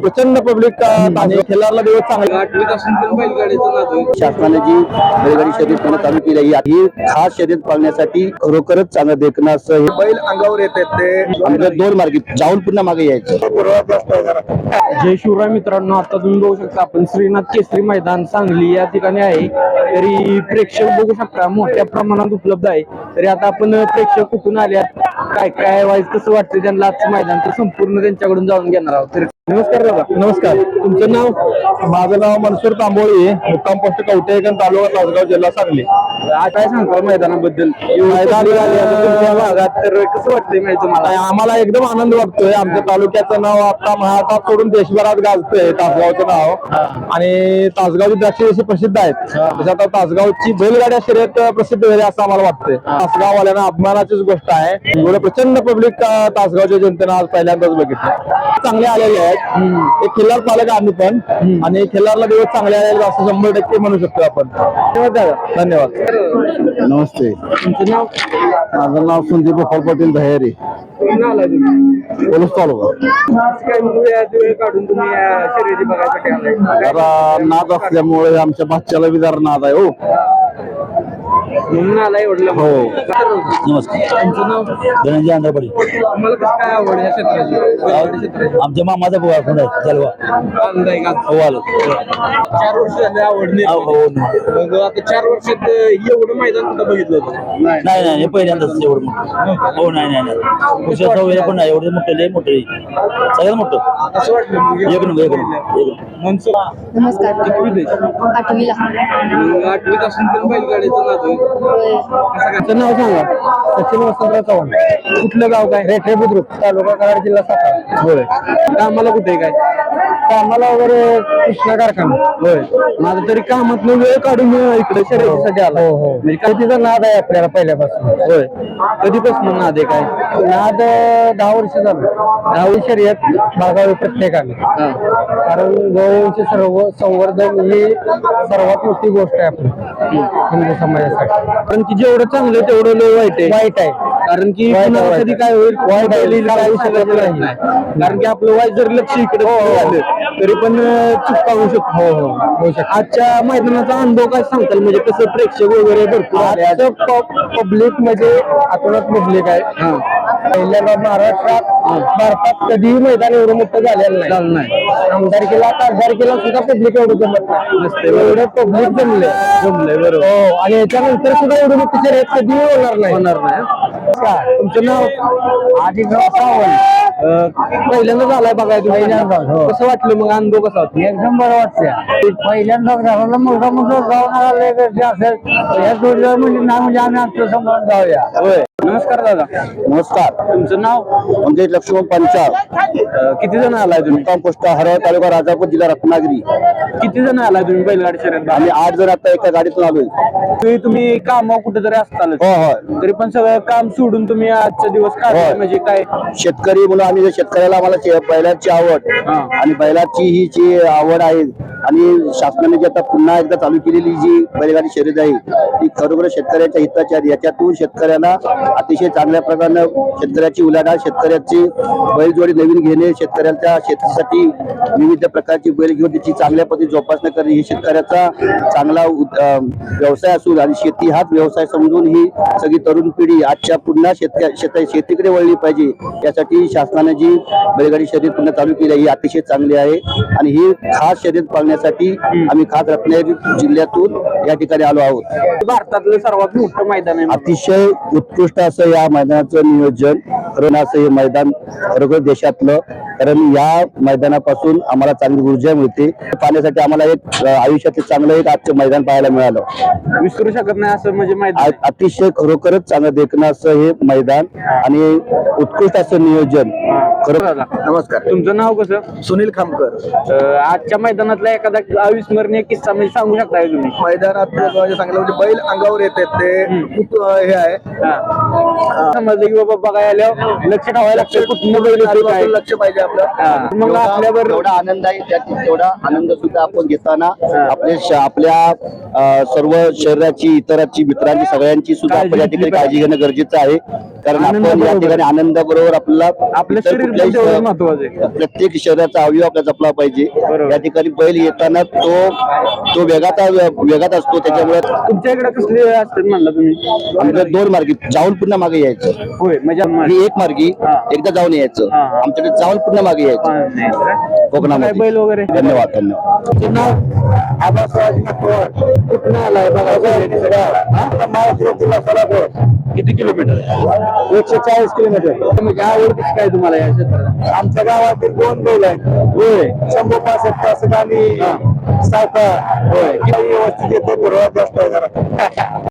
प्रचंड पब्लिक खेळाडला दिवस चांगला शासनाने जी बैलगाडी शर्यत चालू केली आहे ही खास शर्यत पाळण्यासाठी खरोखरच चांगलं देखणं असं हे बैल अंगावर येत ते आमच्या दोन मार्गी जाऊन पुन्हा मागे यायचं। जय शिवराय मित्रांनो, आता तुम्ही बघू शकता आपण श्रीनाथ केसरी मैदान सांगली या ठिकाणी आहे। तरी प्रेक्षक बघू शकता मोठ्या प्रमाणात उपलब्ध आहे। तरी आता आपण प्रेक्षक कुठून आल्यात, काय काय वाईज कसं वाटतं त्यांना आजचं मैदान, तर संपूर्ण त्यांच्याकडून जाणून घेणार आहोत। तर नमस्कार दादा। नमस्कार। तुमचं नाव? माझं नाव मनसूर तांबोळी, मुक्काम पोस्ट कवठेकण, तालुका तासगाव, जिल्हा सांगली। आज काय सांगता मैदानाबद्दल? तुमच्या भागात तर कसं वाटतंय माहिती तुम्हाला? आम्हाला एकदम आनंद वाटतोय। आमच्या तालुक्याचं नाव आता महाराष्ट्रात सोडून देशभरात गाजतंय तासगावचं नाव, आणि तासगावची द्राक्षे जशी प्रसिद्ध आहेत तसं आता तासगावची बैलगाड्या शर्यत प्रसिद्ध झाली असं आम्हाला वाटतंय। तासगाववाल्यांना अभिमानाचीच गोष्ट आहे। एवढं प्रचंड पब्लिक तासगावच्या जनतेनं आज पहिल्यांदाच बघितलं। चांगले आलेले आहेत, एक खिल्लार पालक आम्ही पण, आणि खिल्लारला दिवस चांगले आलेले असं 100% म्हणू शकतो आपण। धन्यवाद। नमस्ते। तुमचं नाव? माझं नाव संदीप गोपाल पाटील दह्यारी, पोलीस तालुका। वेळ काढून तुम्ही शर्यती बघायसाठी आलाय? जरा नाद असल्यामुळे आमच्या बाচ্চাला बी जरा नाद आहे हो, म्हणून आलाय एवढलं? हो। नमस्कार। तुमचं नाव? धनंजय आंध्रपडी। तुम्हाला कसं काय आवड या क्षेत्राची? आमच्या मामाचा पोहा कोण आहे जलवा हो आलो। 4 वर्ष झाले आवडणे। मग आता 4 वर्षात एवढं मैदान कुठं बघितलं होतं? नाही नाही, हे पहिल्यांदाच एवढं मोठं। हो नाही नाही नाही, कुशाचा वगैरे पण नाही एवढं मोठं, लय मोठं सगळ्यात मोठं। असं वाटलं एक नंबर एक नंबर। मनसूर नमस्कार। कितवीत आहे? 8वीला। 8वीत असून पण बैलगाडीचं नाद आहे? तुमचं नाव सांगा? सचिन वसंतराव चव्हाण। कुठलं गाव काय? रेठे बुद्रुक, तालुका कराड, जिल्हा सातारा। होय। कामाला कुठे काय? कामाला वगैरे कृष्णा कारखाना। होय। माझं तरी कामातनं वेळ काढून इकडे शर्यतीसाठी आला। म्हणजे तिचा नाद आहे आपल्याला पहिल्यापासून। होय। कधीपासून नाद आहे काय? नाद 10 वर्ष झालं। 10वी शर्यत भागावी प्रत्येकाने, कारण गवळींचे सर्व संवर्धन ही सर्वात मोठी गोष्ट आहे आपली हिंदू समाजासाठी। कारण की जेवढं चांगलं तेवढं लय वाईट आहे। कारण की कधी काय होईल, वाईट होईल काही सांगायचं नाही। कारण की आपलं वाईट जर लक्ष इकडे झालं तरी पण चुका होऊ शकतो। आजच्या मैदानाचा अनुभव काय सांगताल? म्हणजे कसं प्रेक्षक वगैरे भरपूर पब्लिक म्हणजे आतोनात पब्लिक आहे। पहिल्यांदा भारतात कधीही मैदान एवढं मोठं झालेलं नाही। आमदारकीला खासदारकीला सुद्धा पब्लिक एवढं जमत नसते, एवढं पब्लिक जमलंय बरोबर। हो, आणि याच्यानंतर सुद्धा एवढं मोठी शर्यत कधीही होणार नाही। तुमचं नाव? आदिगाव सावंत। पहिल्यांदा झालाय बघाय तुम्ही? कसं वाटलं मग? अनुभव कसा होता? एकदम बरं वाटतं। पहिल्यांदा घराला मुलगा जाऊन असेल या जोडीला म्हणजे ना, म्हणजे आम्ही आमच्या समोर जाऊया। होय। नमस्कार दादा। नमस्कार। तुमचं नाव? म्हणजे लक्ष्मण पंचाल। किती जण आलाय तुम्ही? मुक्काम पोस्ट हरळ, तालुका राजापूर, जिल्हा रत्नागिरी। किती जण आलाय तुम्ही बैलगाडी शर्यत? आम्ही 8 जण आता एका गाडीतून आलोय। तुम्ही कामावर कुठेतरी असताल, हो हो, तरी पण सगळं काम सोडून तुम्ही आजचा दिवस काढलाय, म्हणजे काय? शेतकरी म्हणून आम्ही शेतकऱ्याला आम्हाला बैलाची आवड, आणि बैलाची ही जी आवड आहे, आणि शासनाने जी आता पुन्हा एकदा चालू केलेली जी बैलगाडी शर्यत आहे ती खरोखर शेतकऱ्याच्या हिताची आहे। याच्यातून शेतकऱ्यांना अतिशय चांगल्या प्रकारे शेतकऱ्याची उलाढाल, शेतकऱ्याची बैलजोडी नवीन घेणे, शेतकऱ्यांच्या शेतीसाठी विविध प्रकारची बैल घेऊन त्याची चांगल्या पद्धतीने जोपासना करणे ही शेतकऱ्याचा चांगला व्यवसाय असून, आणि शेती हाच व्यवसाय समजून ही सगळी तरुण पिढी आजच्या पुन्हा शेतीकडे वळली पाहिजे। यासाठी शासनाने जी बैलगाडी शर्यत पुन्हा चालू केली ही अतिशय चांगली आहे, आणि ही खास शर्यत पाळण्यासाठी आम्ही खास रत्नागिरी जिल्ह्यातून या ठिकाणी आलो आहोत। भारतातलं सर्वात मोठं मैदान आहे। अतिशय उत्कृष्ट असं या मैदानाचं नियोजन करून असं हे मैदान खरोखर देशातलं, कारण या मैदानापासून आम्हाला चांगली ऊर्जा मिळते। पाहण्यासाठी आम्हाला एक आयुष्यातील चांगलं एक आजचं मैदान पाहायला मिळालं, विसरू शकत नाही असं म्हणजे मैदान। अतिशय खरोखरच चांगलं देखणं असं हे मैदान, आणि उत्कृष्ट असं नियोजन। नमस्कार। तुमचं नाव कसं? सुनील खामकर। आजच्या मैदानातला एखादा अविस्मरणीय किस्सा म्हणजे सांगू शकता का तुम्ही? मैदानात सांगितलं म्हणजे बैल अंगावर येते ते खूप हे आहे. समजलं की बाबा बघायला आल्यावर लक्ष ठेवायला लागतं कुठलं बैल येतोय काय. लक्ष पाहिजे आपलं. मग आपल्यावर एवढा आनंद आहे त्यात तेवढा आनंद सुद्धा आपण घेताना आपल्या सर्व शरीराची इतरांची मित्रांची सगळ्यांची सुद्धा आपण या ठिकाणी काळजी घेणं गरजेचं आहे. कारण आपण या ठिकाणी आनंदाबरोबर आपलं इतर शरीर कुठल्याही पण तेवढं महत्वाचं आहे. प्रत्येक शरीराचा अवयव आपला जपला पाहिजे. बरोबर. या ठिकाणी बैल येताना तो वेगात असतो. त्याच्यामुळे तुमच्या इकडे कसले असतात म्हणला तुम्ही? आमच्या 2 मार्गी जाऊन पुन्हा मागे यायचं. होय म्हणजे ही 1 मार्गी एकदा जाऊन यायचं. आमच्याकडे जाऊन पुन्हा मागे यायचं कोकणामध्ये. बैल वगैरे. धन्यवाद धन्यवाद. कुठं आलाय बघा किती किलोमीटर? 140 किलोमीटर. म्हणजे आवड कशी काय तुम्हाला या क्षेत्रात? आमच्या गावातील 2 बैल आहेत. होय. शंभू 65 आणि सावकार. होय. व्यवस्थित येतो. जास्त आहे जरा